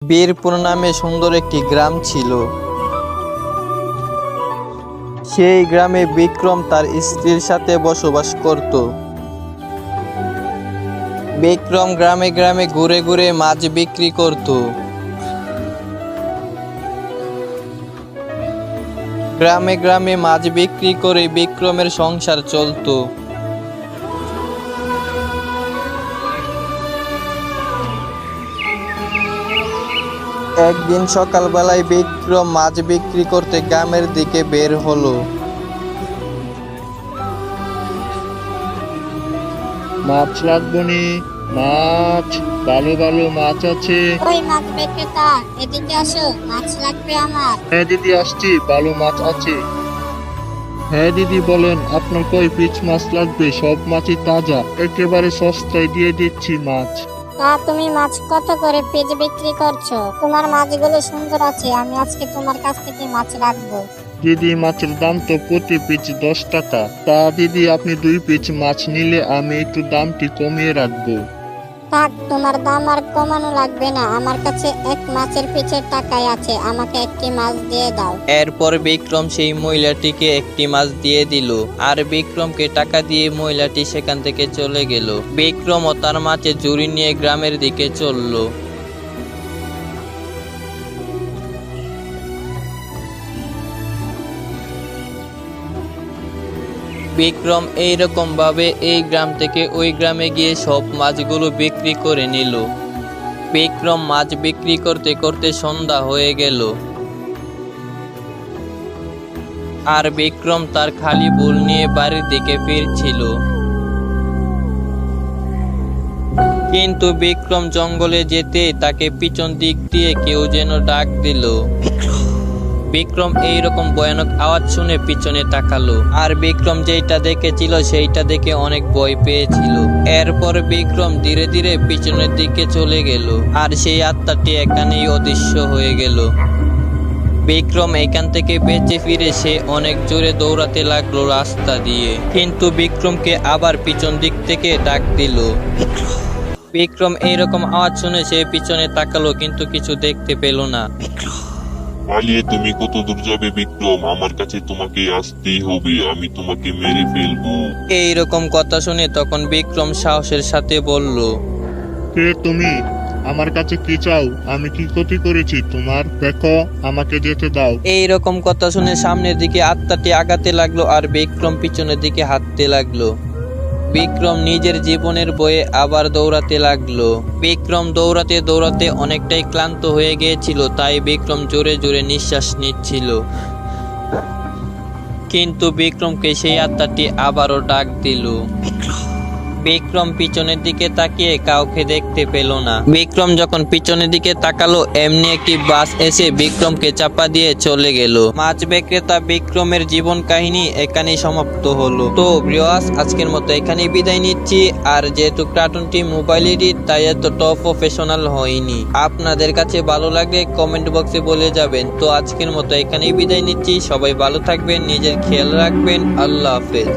বীরপুর নামে সুন্দর একটি গ্রাম ছিল। সেই গ্রামে বিক্রম তার স্ত্রীর সাথে বসবাস করত। বিক্রম গ্রামে গ্রামে ঘুরে ঘুরে মাছ বিক্রি করত। গ্রামে গ্রামে মাছ বিক্রি করে বিক্রমের সংসার চলত। একদিন সকালবেলায় বিক্রম মাছ বিক্রি করতে গ্রামের দিকে বের হলো। মাছ লাগবে নি? মাছ, ভালো ভালো মাছ আছে। ওই মাছ বিক্রেতা, এদিকে আসো, মাছ লাগবে আমার। হ্যাঁ দিদি, আসছি, ভালো মাছ আছে। হ্যাঁ দিদি বলেন, আপনার কয় পিস মাছ লাগবে? সব মাছই তাজা, একেবারে সস্তায় দিয়ে দিচ্ছি মাছ। তা তুমি মাছ কত করে পিস বিক্রি করছো? তোমার মাছগুলো সুন্দর আছে, আমি আজকে তোমার কাছ থেকে মাছ রাখবো। দিদি মাছের দাম তো প্রতি পিস 10 টাকা। তা দিদি আপনি 2 পিস মাছ নিলে আমি একটু দামটি কমিয়ে রাখবো। থাক, তোমার দাম আর কমানো লাগবে না, আমার কাছে এক মাছের পিছের টাকাই আছে, আমাকে একটি মাছ দিয়ে দাও। এরপর বিক্রম সেই মহিলাটিকে একটি মাছ দিয়ে দিল, আর বিক্রমকে টাকা দিয়ে মহিলাটি সেখান থেকে চলে গেল। বিক্রম ও তার মাছের ঝুড়ি নিয়ে গ্রামের দিকে চলল। বিক্রম এইরকম ভাবে এই গ্রাম থেকে ওই গ্রামে গিয়ে সব মাছগুলো বিক্রি করে নিল। বিক্রম মাছ বিক্রি করতে করতে সন্ধ্যা হয়ে গেল, আর বিক্রম তার খালি বুল নিয়ে বাড়ির দিকে ফিরছিল। কিন্তু বিক্রম জঙ্গলে যেতে তাকে পিছন দিক দিয়ে কেউ যেন ডাক দিল। বিক্রম এইরকম ভয়ানক আওয়াজ শুনে পিছনে তাকালো, আর বিক্রম যেইটা দেখেছিল সেইটা দেখে অনেক ভয় পেয়েছিল। এরপর বিক্রম ধীরে ধীরে পিছনের দিকে চলে গেল, আর সেই আত্মাটি এখানেই অদৃশ্য হয়ে গেল। বিক্রম এখান থেকে বেঁচে ফিরে সে অনেক জোরে দৌড়াতে লাগলো রাস্তা দিয়ে, কিন্তু বিক্রমকে আবার পিছন দিক থেকে ডাক দিল। বিক্রম এইরকম আওয়াজ শুনে সে পিছনে তাকালো, কিন্তু কিছু দেখতে পেল না। পালিয়ে তুমি কত দূর যাবে বিক্রম? আমার কাছে তোমাকে আসতেই হবে, আমি তোমাকে মেরে ফেলবো। এইরকম কথা শুনে তখন বিক্রম সাহসের সাথে বলল, কে তুমি? আমার কাছে কি চাও? আমি কি ক্ষতি করেছি তোমার? দেখো, আমাকে যেতে দাও। এইরকম কথা শুনে সামনের দিকে আত্মাটি আগাতে লাগলো, আর বিক্রম পিছনের দিকে হাঁটতে লাগলো। বিক্রম নিজের জীবনের বয়ে আবার দৌড়াতে লাগলো। বিক্রম দৌড়াতে দৌড়াতে অনেকটাই ক্লান্ত হয়ে গিয়েছিল, তাই বিক্রম জোরে জোরে নিঃশ্বাস নিচ্ছিল। কিন্তু বিক্রমকে সেই আত্মাটি আবারও ডাক দিল। বিক্রম পিছনের দিকে তাকিয়ে কাউকে দেখতে পেল না। বিক্রম যখন পিছনের দিকে তাকালো, এমনি একটি বাস এসে বিক্রমকে চাপা দিয়ে চলে গেল। মাছ বিক্রেতা বিক্রমের জীবন কাহিনী এখানেই সমাপ্ত হলো। তো ভিউয়ার্স, আজকের মতো এখানেই বিদায় নিচ্ছি। আর যেহেতু কার্টুনটি মোবাইলেরই, তাই এত টপ প্রফেশনাল হয়নি। আপনাদের কাছে ভালো লাগলে কমেন্ট বক্সে বলে যাবেন। তো আজকের মতো এখানেই বিদায় নিচ্ছি। সবাই ভালো থাকবেন, নিজের খেয়াল রাখবেন। আল্লাহ হাফেজ।